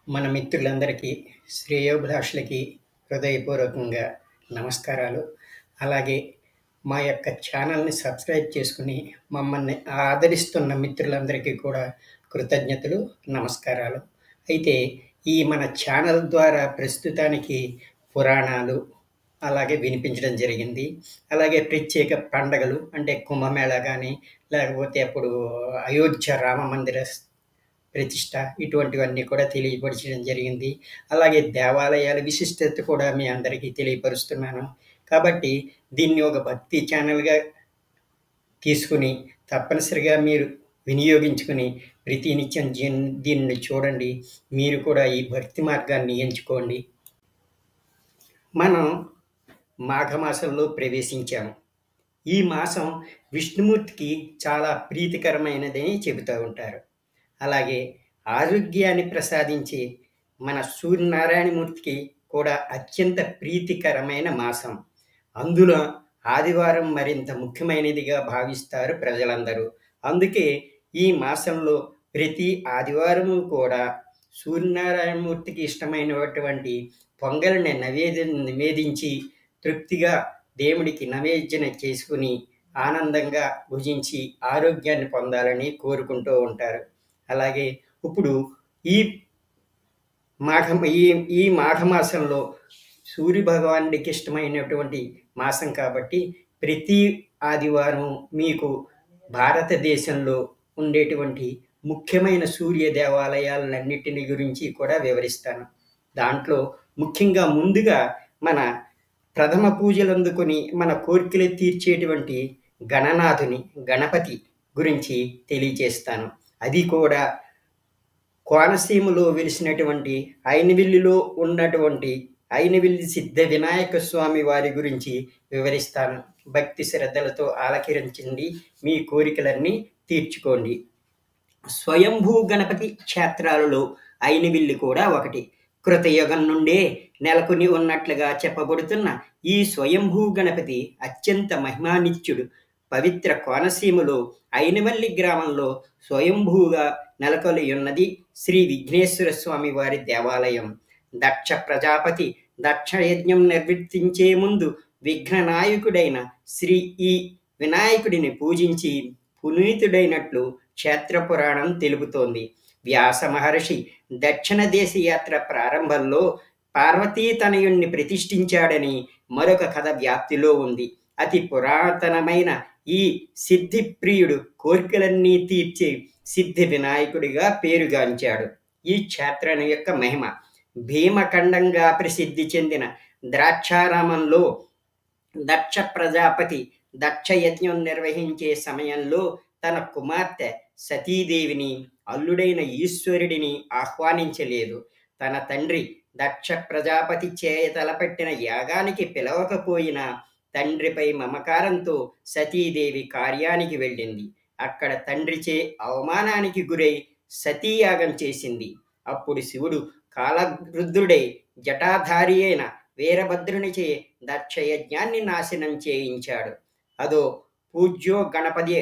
మన మిత్రులందరికీ, శ్రేయోభిలాషులకి హృదయపూర్వకంగా నమస్కారాలు. అలాగే మా యొక్క ఛానల్‌ని సబ్స్క్రైబ్ చేసుకొని మమ్మల్ని ఆదరిస్తున్న మిత్రులందరికీ కూడా కృతజ్ఞతలు, నమస్కారాలు. అయితే ఈ మన ఛానల్ ద్వారా ప్రస్తుతానికి పురాణాలు అలాగే వినిపించడం జరిగింది. అలాగే ప్రత్యేక పండగలు అంటే కుంభమేళా గానీ, లేకపోతే అప్పుడు అయోధ్య రామ మందిర ప్రతిష్ట ఇటువంటివన్నీ కూడా తెలియపరచడం జరిగింది. అలాగే దేవాలయాల విశిష్టత కూడా మీ అందరికీ తెలియపరుస్తున్నాను. కాబట్టి దీన్ని ఒక భక్తి ఛానల్‌గా తీసుకొని తప్పనిసరిగా మీరు వినియోగించుకొని ప్రతినిత్యం దీన్ని చూడండి. మీరు కూడా ఈ భక్తి మార్గాన్ని ఎంచుకోండి. మనం మాఘమాసంలో ప్రవేశించాము. ఈ మాసం విష్ణుమూర్తికి చాలా ప్రీతికరమైనదని చెబుతూ ఉంటారు. అలాగే ఆరోగ్యాన్ని ప్రసాదించే మన సూర్యనారాయణమూర్తికి కూడా అత్యంత ప్రీతికరమైన మాసం. అందులో ఆదివారం మరింత ముఖ్యమైనదిగా భావిస్తారు ప్రజలందరూ. అందుకే ఈ మాసంలో ప్రతి ఆదివారము కూడా సూర్యనారాయణమూర్తికి ఇష్టమైనటువంటి పొంగల్ని నివేదించి తృప్తిగా దేవుడికి నైవేద్యం చేసుకుని ఆనందంగా భుజించి ఆరోగ్యాన్ని పొందాలని కోరుకుంటూ ఉంటారు. అలాగే ఇప్పుడు ఈ మాఘమాసంలో సూర్యభగవానుడికి ఇష్టమైనటువంటి మాసం కాబట్టి ప్రతి ఆదివారం మీకు భారతదేశంలో ఉండేటువంటి ముఖ్యమైన సూర్య దేవాలయాలన్నిటిని గురించి కూడా వివరిస్తాను. దాంట్లో ముఖ్యంగా ముందుగా మన ప్రథమ పూజలు అందుకొని మన కోరికలు తీర్చేటువంటి గణపతి గురించి తెలియజేస్తాను. అది కూడా కోనసీమలో వెలిసినటువంటి అయినవిల్లిలో ఉన్నటువంటి అయినవిల్లి సిద్ధ వినాయక స్వామి వారి గురించి వివరిస్తాను. భక్తి శ్రద్ధలతో ఆలకించండి, మీ కోరికలన్నీ తీర్చుకోండి. స్వయంభూ గణపతి క్షేత్రాలలో అయినవిల్లి కూడా ఒకటి. కృతయుగం నుండే నెలకొని ఉన్నట్లుగా చెప్పబడుతున్న ఈ స్వయంభూ గణపతి అత్యంత మహిమానిత్యుడు. పవిత్ర కోనసీమలో అయినవల్లి గ్రామంలో స్వయంభూగా నెలకొని ఉన్నది శ్రీ విఘ్నేశ్వర స్వామి వారి దేవాలయం. దక్ష ప్రజాపతి దక్షయజ్ఞం నిర్వర్తించే ముందు విఘ్ననాయకుడైన శ్రీ ఈ వినాయకుడిని పూజించి పునీతుడైనట్లు క్షేత్ర పురాణం తెలుపుతోంది. వ్యాస మహర్షి దక్షిణ దేశ యాత్ర ప్రారంభంలో పార్వతీతనయుణ్ణి ప్రతిష్ఠించాడని మరొక కథ వ్యాప్తిలో ఉంది. అతి పురాతనమైన ఈ సిద్ధి ప్రియుడు కోరికలన్నీ తీర్చే సిద్ధి వినాయకుడిగా పేరుగాంచాడు. ఈ క్షేత్రం యొక్క మహిమ భీమఖండంగా ప్రసిద్ధి చెందిన ద్రాక్షారామంలో దక్ష ప్రజాపతి దక్షయజ్ఞం నిర్వహించే సమయంలో తన కుమార్తె సతీదేవిని అల్లుడైన ఈశ్వరుడిని ఆహ్వానించలేదు. తన తండ్రి దక్ష ప్రజాపతి చేయ తలపెట్టిన యాగానికి పిలవకపోయినా తండ్రిపై మమకారంతో సతీదేవి కార్యానికి వెళ్ళింది. అక్కడ తండ్రిచే అవమానానికి గురై సతీయాగం చేసింది. అప్పుడు శివుడు కాలరుద్రుడై జటాధారి అయిన వీరభద్రునిచే దక్షయజ్ఞాన్ని నాశనం చేయించాడు. అదో పూజ్యో గణపదే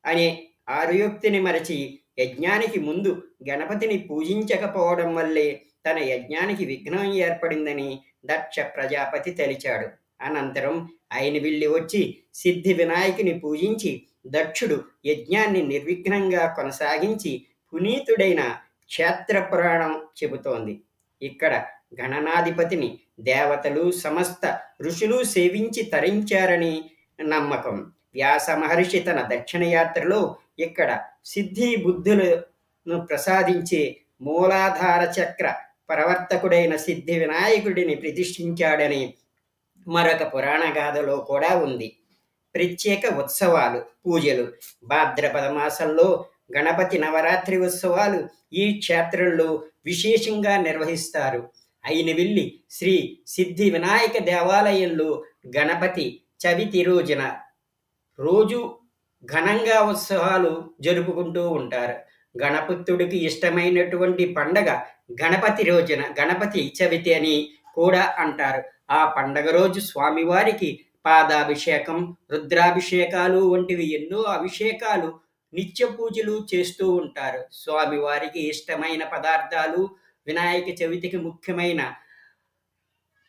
అనే ఆర్యోక్తిని మరచి యజ్ఞానికి ముందు గణపతిని పూజించకపోవడం వల్లే తన యజ్ఞానికి విఘ్నం ఏర్పడిందని దక్ష ప్రజాపతి తలిచాడు. అనంతరం అయినవిల్లి వచ్చి సిద్ధి వినాయకుని పూజించి దక్షుడు యజ్ఞాన్ని నిర్విఘ్నంగా కొనసాగించి పునీతుడైన క్షేత్ర పురాణం చెబుతోంది. ఇక్కడ గణనాధిపతిని దేవతలు సమస్త ఋషులు సేవించి తరించారని నమ్మకం. వ్యాస మహర్షి తన దక్షిణ యాత్రలో ఇక్కడ సిద్ధి బుద్ధులను ప్రసాదించే మూలాధార చక్ర ప్రవర్తకుడైన సిద్ధి వినాయకుడిని ప్రతిష్ఠించాడని మరొక పురాణ గాథలో కూడా ఉంది. ప్రత్యేక ఉత్సవాలు, పూజలు భాద్రపద మాసంలో గణపతి నవరాత్రి ఉత్సవాలు ఈ క్షేత్రంలో విశేషంగా నిర్వహిస్తారు. అయినవిల్లి శ్రీ సిద్ధి వినాయక దేవాలయంలో గణపతి చవితి రోజు ఘనంగా ఉత్సవాలు జరుపుకుంటూ ఉంటారు. గణపతుడికి ఇష్టమైనటువంటి పండగ గణపతి చవితి అని కూడా అంటారు. ఆ పండగ రోజు స్వామివారికి పాదాభిషేకం, రుద్రాభిషేకాలు వంటివి ఎన్నో అభిషేకాలు నిత్య పూజలు చేస్తూ ఉంటారు. స్వామివారికి ఇష్టమైన పదార్థాలు వినాయక చవితికి ముఖ్యమైన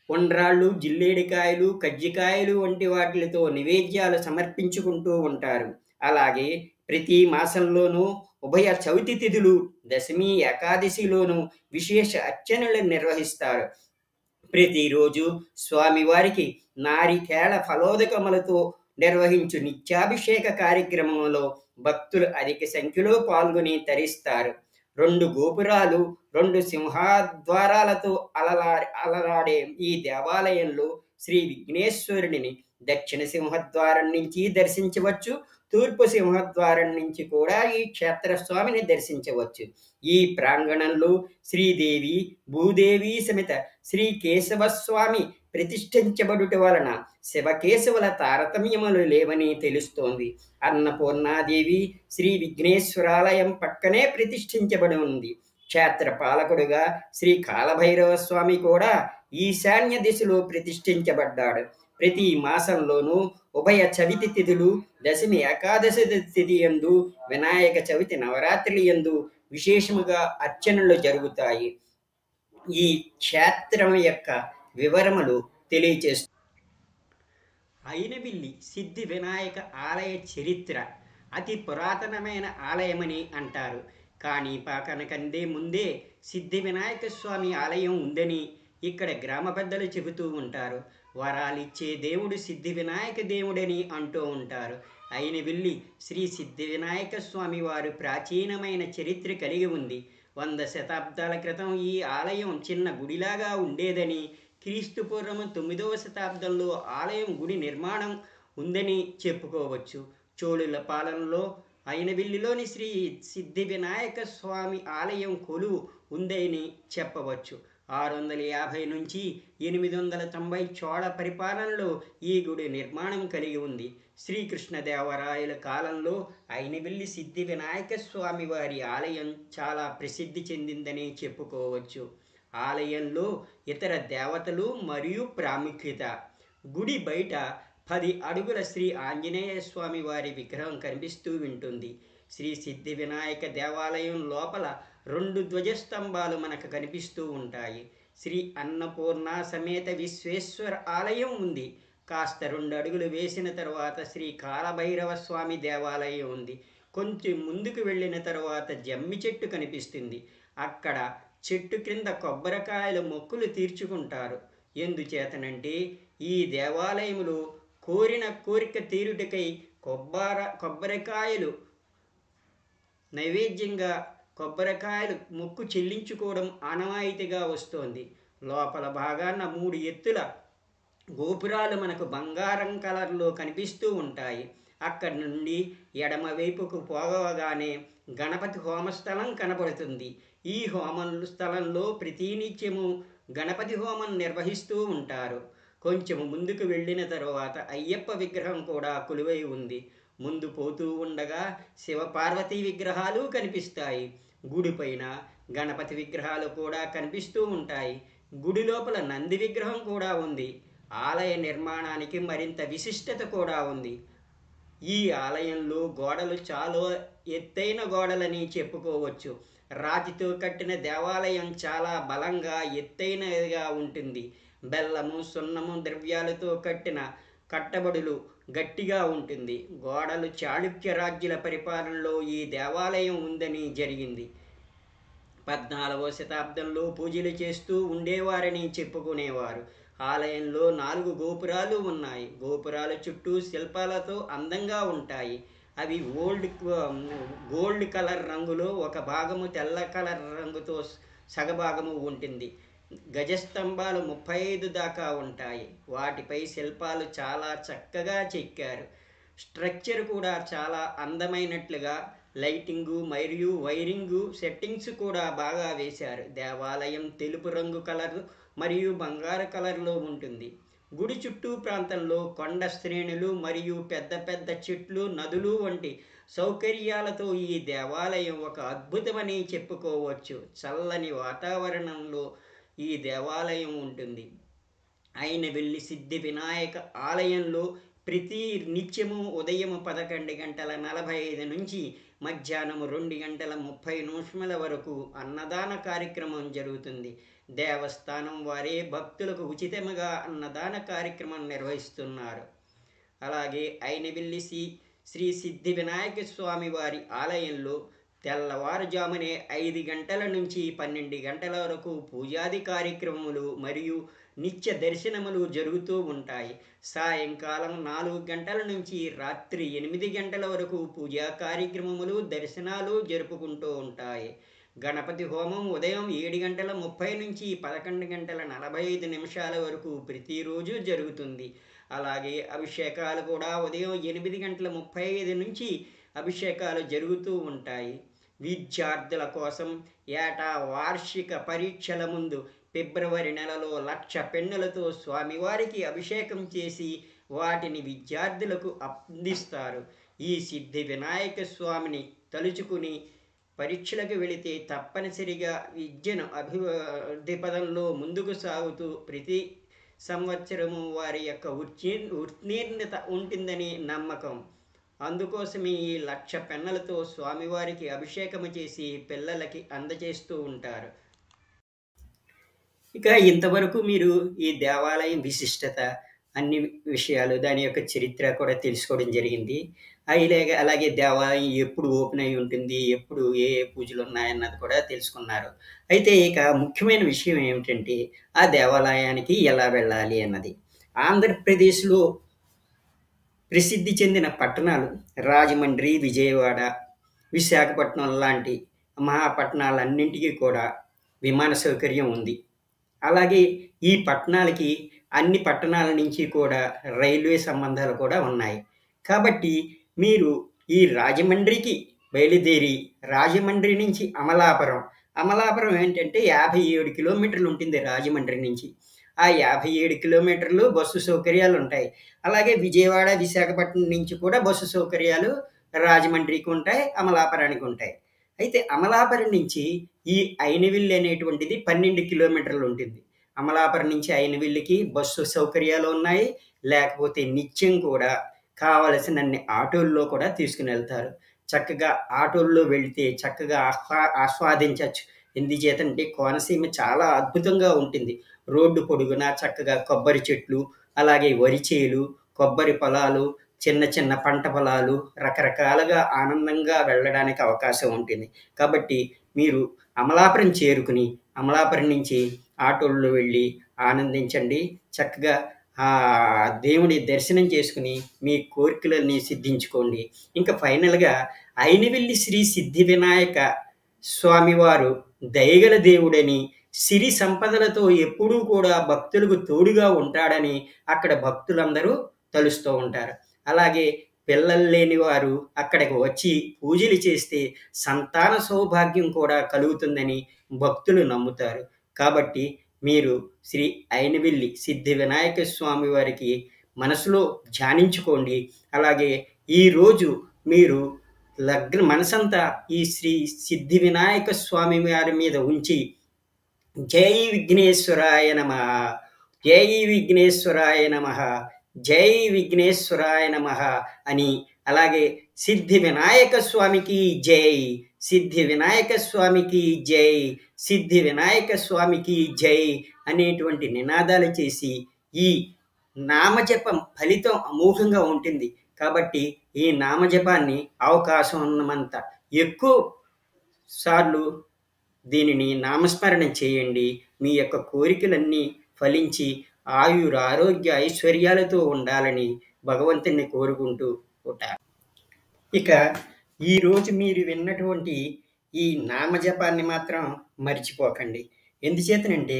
ఉండ్రాళ్ళు, జిల్లేడికాయలు, కజ్జికాయలు వంటి వాటిలతో నివేద్యాలు సమర్పించుకుంటూ ఉంటారు. అలాగే ప్రతి మాసంలోనూ ఉభయ చవితి తిథులు, దశమి, ఏకాదశిలోనూ విశేష అర్చనలు నిర్వహిస్తారు. ప్రతిరోజు స్వామివారికి నారికేళ ఫలోదకములతో నిర్వహించు నిత్యాభిషేక కార్యక్రమంలో భక్తులు అధిక సంఖ్యలో పాల్గొని తరిస్తారు. 2 గోపురాలు, 2 సింహద్వారాలతో అలరాడే ఈ దేవాలయంలో శ్రీ విఘ్నేశ్వరుడిని దక్షిణ సింహద్వారం నుంచి దర్శించవచ్చు. తూర్పు సింహద్వారం నుంచి కూడా ఈ క్షేత్రస్వామిని దర్శించవచ్చు. ఈ ప్రాంగణంలో శ్రీదేవి, భూదేవి సమేత శ్రీ కేశవస్వామి ప్రతిష్ఠించబడుట వలన శివకేశవుల తారతమ్యములు లేవని తెలుస్తోంది. అన్నపూర్ణాదేవి శ్రీ విఘ్నేశ్వరాలయం పక్కనే ప్రతిష్ఠించబడి ఉంది. క్షేత్ర పాలకుడుగా శ్రీ కాలభైరవ స్వామి కూడా ఈశాన్య దిశలో ప్రతిష్ఠించబడ్డాడు. ప్రతి మాసంలోనూ ఉభయ చవితి తిథులు, దశమి ఏకాదశి తిథి యందు, వినాయక చవితి నవరాత్రి యందు విశేషముగా అర్చనలు జరుగుతాయి. ఈ క్షేత్రం యొక్క వివరములు తెలియచేస్తూ అయినవిల్లి సిద్ధి వినాయక ఆలయ చరిత్ర అతి పురాతనమైన ఆలయమని అంటారు. కానీ పాకనకందే ముందే సిద్ధి వినాయక స్వామి ఆలయం ఉందని ఇక్కడ గ్రామ పెద్దలు చెబుతూ ఉంటారు. వరాలిచ్చే దేవుడు సిద్ధి వినాయక దేవుడని అంటూ ఉంటారు. అయినవిల్లి శ్రీ సిద్ధి వినాయక స్వామి వారు ప్రాచీనమైన చరిత్ర కలిగి ఉంది. 100 శతాబ్దాల క్రితం ఈ ఆలయం చిన్న గుడిలాగా ఉండేదని, క్రీస్తు పూర్వం 9వ శతాబ్దంలో ఆలయం గుడి నిర్మాణం ఉందని చెప్పుకోవచ్చు. చోళుల పాలనలో అయినవిల్లిలోని శ్రీ సిద్ధి వినాయక స్వామి ఆలయం కొలువు ఉందని చెప్పవచ్చు. 650 నుంచి 890 చోళ పరిపాలనలో ఈ గుడి నిర్మాణం కలిగి ఉంది. శ్రీకృష్ణదేవరాయల కాలంలో అయినవిల్లి సిద్ధి వినాయక స్వామి వారి ఆలయం చాలా ప్రసిద్ధి చెందిందని చెప్పుకోవచ్చు. ఆలయంలో ఇతర దేవతలు మరియు ప్రాముఖ్యత. గుడి బయట 10 అడుగుల శ్రీ ఆంజనేయ స్వామి వారి విగ్రహం కనిపిస్తూ ఉంటుంది. శ్రీ సిద్ధి వినాయక దేవాలయం లోపల 2 ధ్వజస్తంభాలు మనకు కనిపిస్తూ ఉంటాయి. శ్రీ అన్నపూర్ణ సమేత విశ్వేశ్వర ఆలయం ఉంది. కాస్త 2 అడుగులు వేసిన తర్వాత శ్రీ కాలభైరవ స్వామి దేవాలయం ఉంది. కొంచెం ముందుకు వెళ్ళిన తర్వాత జమ్మి చెట్టు కనిపిస్తుంది. అక్కడ చెట్టు క్రింద కొబ్బరికాయల మొక్కులు తీర్చుకుంటారు. ఎందుచేతనంటే ఈ దేవాలయములో కోరిన కోరిక తీరుటకై కొబ్బరికాయలు నైవేద్యంగా కొబ్బరికాయలు మొక్కు చెల్లించుకోవడం ఆనవాయితీగా వస్తోంది. లోపల భాగాన 3 ఎత్తుల గోపురాలు మనకు బంగారం కలర్లో కనిపిస్తూ ఉంటాయి. అక్కడి నుండి ఎడమ వైపుకు పోగవగానే గణపతి హోమస్థలం కనబడుతుంది. ఈ స్థలంలో ప్రతినిత్యము గణపతి హోమం నిర్వహిస్తూ ఉంటారు. కొంచెము ముందుకు వెళ్ళిన తరువాత అయ్యప్ప విగ్రహం కూడా కొలువై ఉంది. ముందు పోతూ ఉండగా శివపార్వతీ విగ్రహాలు కనిపిస్తాయి. గుడి పైన గణపతి విగ్రహాలు కూడా కనిపిస్తూ ఉంటాయి. గుడి లోపల నంది విగ్రహం కూడా ఉంది. ఆలయ నిర్మాణానికి మరింత విశిష్టత కూడా ఉంది. ఈ ఆలయంలో గోడలు చాలా ఎత్తైన గోడలని చెప్పుకోవచ్చు. రాతితో కట్టిన దేవాలయం చాలా బలంగా ఎత్తైనదిగా ఉంటుంది. బెల్లము, సున్నము ద్రవ్యాలతో కట్టబడులు గట్టిగా ఉంటుంది. గోడలు చాళుక్య రాజ్యుల పరిపాలనలో ఈ దేవాలయం ఉందని జరిగింది. 14వ శతాబ్దంలో పూజలు చేస్తూ ఉండేవారని చెప్పుకునేవారు. ఆలయంలో 4 గోపురాలు ఉన్నాయి. గోపురాల చుట్టూ శిల్పాలతో అందంగా ఉంటాయి. అవి గోల్డ్ కలర్ రంగులో, ఒక భాగము తెల్ల కలర్ రంగుతో సగభాగము ఉంటుంది. గజస్తంభాలు 35 దాకా ఉంటాయి. వాటిపై శిల్పాలు చాలా చక్కగా చెక్కారు. స్ట్రక్చర్ కూడా చాలా అందమైనట్లుగా లైటింగు మరియు వైరింగు సెట్టింగ్స్ కూడా బాగా వేశారు. దేవాలయం తెలుపు రంగు కలర్ మరియు బంగారు కలర్లో ఉంటుంది. గుడి చుట్టూ ప్రాంతంలో కొండ శ్రేణులు మరియు పెద్ద పెద్ద చెట్లు, నదులు వంటి సౌకర్యాలతో ఈ దేవాలయం ఒక అద్భుతమని చెప్పుకోవచ్చు. చల్లని వాతావరణంలో ఈ దేవాలయం ఉంటుంది. అయినవిల్లి సిద్ధి వినాయక ఆలయంలో ప్రతి నిత్యము ఉదయం 11:45 నుంచి మధ్యాహ్నం 2:30 వరకు అన్నదాన కార్యక్రమం జరుగుతుంది. దేవస్థానం వారే భక్తులకు ఉచితంగా అన్నదాన కార్యక్రమం నిర్వహిస్తున్నారు. అలాగే అయినవిల్లి శ్రీ సిద్ధి వినాయక స్వామి వారి ఆలయంలో తెల్లవారుజామునే 5 గంటల నుంచి 12 గంటల వరకు పూజాది కార్యక్రమములు మరియు నిత్య దర్శనములు జరుగుతూ ఉంటాయి. సాయంకాలం 4 గంటల నుంచి రాత్రి 8 గంటల వరకు పూజా కార్యక్రమములు దర్శనాలు జరుపుకుంటూ ఉంటాయి. గణపతి హోమం ఉదయం 7:30 నుంచి 11:45 వరకు ప్రతిరోజు జరుగుతుంది. అలాగే అభిషేకాలు కూడా ఉదయం 8:35 నుంచి అభిషేకాలు జరుగుతూ ఉంటాయి. విద్యార్థుల కోసం ఏటా వార్షిక పరీక్షల ముందు ఫిబ్రవరి నెలలో 1,00,000 పెన్నులతో స్వామివారికి అభిషేకం చేసి వాటిని విద్యార్థులకు అందిస్తారు. ఈ సిద్ధి వినాయక స్వామిని తలుచుకుని పరీక్షలకు వెళితే తప్పనిసరిగా విద్యను అభివృద్ధి పదంలో ముందుకు సాగుతూ ప్రతి సంవత్సరము వారి యొక్క ఉత్తీర్ణత ఉంటుందని నమ్మకం. అందుకోసమే ఈ 1,00,000 పెన్నులతో స్వామివారికి అభిషేకము చేసి పిల్లలకి అందజేస్తూ ఉంటారు. ఇక ఇంతవరకు మీరు ఈ దేవాలయం విశిష్టత, అన్ని విషయాలు, దాని యొక్క చరిత్ర కూడా తెలుసుకోవడం జరిగింది. అలాగే దేవాలయం ఎప్పుడు ఓపెన్ అయి ఉంటుంది, ఎప్పుడు ఏ ఏ పూజలు ఉన్నాయన్నది కూడా తెలుసుకున్నారు. అయితే ఇక ముఖ్యమైన విషయం ఏమిటంటే ఆ దేవాలయానికి ఎలా వెళ్ళాలి అన్నది. ఆంధ్రప్రదేశ్లో ప్రసిద్ధి చెందిన పట్టణాలు రాజమండ్రి, విజయవాడ, విశాఖపట్నం లాంటి మహాపట్టణాలన్నింటికీ కూడా విమాన సౌకర్యం ఉంది. అలాగే ఈ పట్టణాలకి అన్ని పట్టణాల నుంచి కూడా రైల్వే సంబంధాలు కూడా ఉన్నాయి. కాబట్టి మీరు ఈ రాజమండ్రికి బయలుదేరి రాజమండ్రి నుంచి అమలాపురం ఏంటంటే 57 కిలోమీటర్లు ఉంటుంది రాజమండ్రి నుంచి. ఆ 57 కిలోమీటర్లు బస్సు సౌకర్యాలు ఉంటాయి. అలాగే విజయవాడ, విశాఖపట్నం నుంచి కూడా బస్సు సౌకర్యాలు రాజమండ్రికి ఉంటాయి, అమలాపురానికి ఉంటాయి. అయితే అమలాపురం నుంచి ఈ అయినవిల్లి అనేటువంటిది 12 కిలోమీటర్లు ఉంటుంది. అమలాపురం నుంచి అయినవిల్లికి బస్సు సౌకర్యాలు ఉన్నాయి. లేకపోతే నిత్యం కూడా కావలసినన్ని ఆటోల్లో కూడా తీసుకుని వెళ్తారు. చక్కగా ఆటోల్లో వెళితే చక్కగా ఆస్వాదించవచ్చు. ఎందుచేతంటే కోనసీమ చాలా అద్భుతంగా ఉంటుంది. రోడ్డు పొడుగునా చక్కగా కొబ్బరి చెట్లు, అలాగే వరి చేలు, కొబ్బరి పొలాలు, చిన్న చిన్న పంట పొలాలు, రకరకాలుగా ఆనందంగా వెళ్ళడానికి అవకాశం ఉంటుంది. కాబట్టి మీరు అమలాపురం చేరుకుని అమలాపురం నుంచి ఆటోల్లో వెళ్ళి ఆనందించండి. చక్కగా దేవుని దర్శనం చేసుకుని మీ కోరికలన్నీ సిద్ధించుకోండి. ఇంకా ఫైనల్గా అయినవిల్లి శ్రీ సిద్ధి వినాయక స్వామివారు దయగల దేవుడని, సిరి సంపదలతో ఎప్పుడూ కూడా భక్తులకు తోడుగా ఉంటాడని అక్కడ భక్తులందరూ తలుస్తూ ఉంటారు. అలాగే పిల్లలు లేని వారు అక్కడికి వచ్చి పూజలు చేస్తే సంతాన సౌభాగ్యం కూడా కలుగుతుందని భక్తులు నమ్ముతారు. కాబట్టి మీరు శ్రీ అయినవిల్లి సిద్ధి వినాయక స్వామి వారికి మనసులో ధ్యానించుకోండి. అలాగే ఈరోజు మీరు మనసంతా ఈ శ్రీ సిద్ధి వినాయక స్వామి వారి మీద ఉంచి జై విఘ్నేశ్వరాయ నమః, జై విఘ్నేశ్వరాయ నమః, జై విఘ్నేశ్వరాయ నమః అని, అలాగే సిద్ధి వినాయక స్వామికి జై, సిద్ధి వినాయక స్వామికి జై, సిద్ధి వినాయక స్వామికి జై అనేటువంటి నినాదాలు చేసి ఈ నామజపం ఫలితం అమోఘంగా ఉంటుంది. కాబట్టి ఈ నామజపాన్ని అవకాశం ఉన్నంత ఎక్కువ సార్లు దీనిని నామస్మరణ చేయండి. మీ యొక్క కోరికలన్నీ ఫలించి ఆరోగ్య ఐశ్వర్యాలతో ఉండాలని భగవంతుని కోరుకుంటూ ఉంటారు. ఇక ఈరోజు మీరు విన్నటువంటి ఈ నామజపాన్ని మాత్రం మర్చిపోకండి. ఎందుచేతనంటే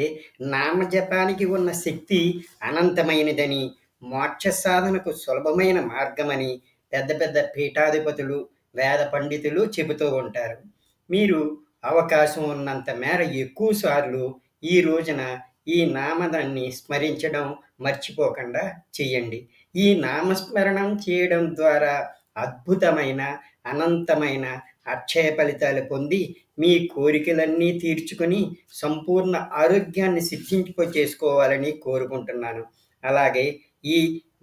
నామజపానికి ఉన్న శక్తి అనంతమైనదని, మోక్ష సాధనకు సులభమైన మార్గమని పెద్ద పెద్ద పీఠాధిపతులు, వేద పండితులు చెబుతూ ఉంటారు. మీరు అవకాశం ఉన్నంత మేర ఎక్కువ సార్లు ఈ రోజున ఈ నామదాన్ని స్మరించడం మర్చిపోకుండా చేయండి. ఈ నామస్మరణం చేయడం ద్వారా అద్భుతమైన, అనంతమైన అక్షయ ఫలితాలు పొంది మీ కోరికలన్నీ తీర్చుకొని సంపూర్ణ ఆరోగ్యాన్ని సిద్ధించుకోవాలని కోరుకుంటున్నాను. అలాగే ఈ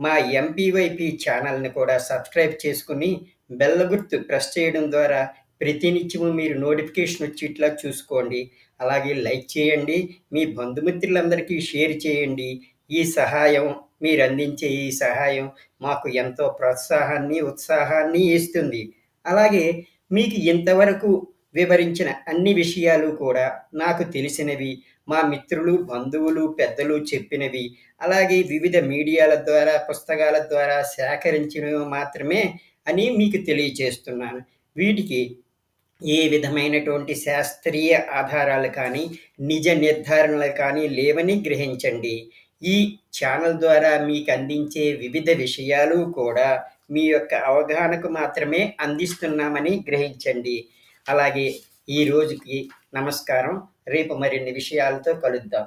మా ఎంపీవైపీ ఛానల్ని కూడా సబ్స్క్రైబ్ చేసుకుని బెల్ గుర్తు ప్రెస్ చేయడం ద్వారా ప్రతినిత్యము మీరు నోటిఫికేషన్ వచ్చేట్లా చూసుకోండి. అలాగే లైక్ చేయండి. మీ బంధుమిత్రులందరికీ షేర్ చేయండి. ఈ సహాయం మీరు అందించే ఈ సహాయం మాకు ఎంతో ప్రోత్సాహాన్ని, ఉత్సాహాన్ని ఇస్తుంది. అలాగే మీకు ఇంతవరకు వివరించిన అన్ని విషయాలు కూడా నాకు తెలిసినవి, మా మిత్రులు, బంధువులు, పెద్దలు చెప్పినవి, అలాగే వివిధ మీడియాల ద్వారా, పుస్తకాల ద్వారా సేకరించినవి మాత్రమే అని మీకు తెలియచేస్తున్నాను. వీటికి ఏ విధమైనటువంటి శాస్త్రీయ ఆధారాలు కానీ, నిజ నిర్ధారణలు కానీ లేవని గ్రహించండి. ఈ ఛానల్ ద్వారా మీకు అందించే వివిధ విషయాలు కూడా మీ యొక్క అవగాహనకు మాత్రమే అందిస్తున్నామని గ్రహించండి. అలాగే ఈ రోజుకి నమస్కారం. రేపు మరిన్ని విషయాలతో కలుద్దాం.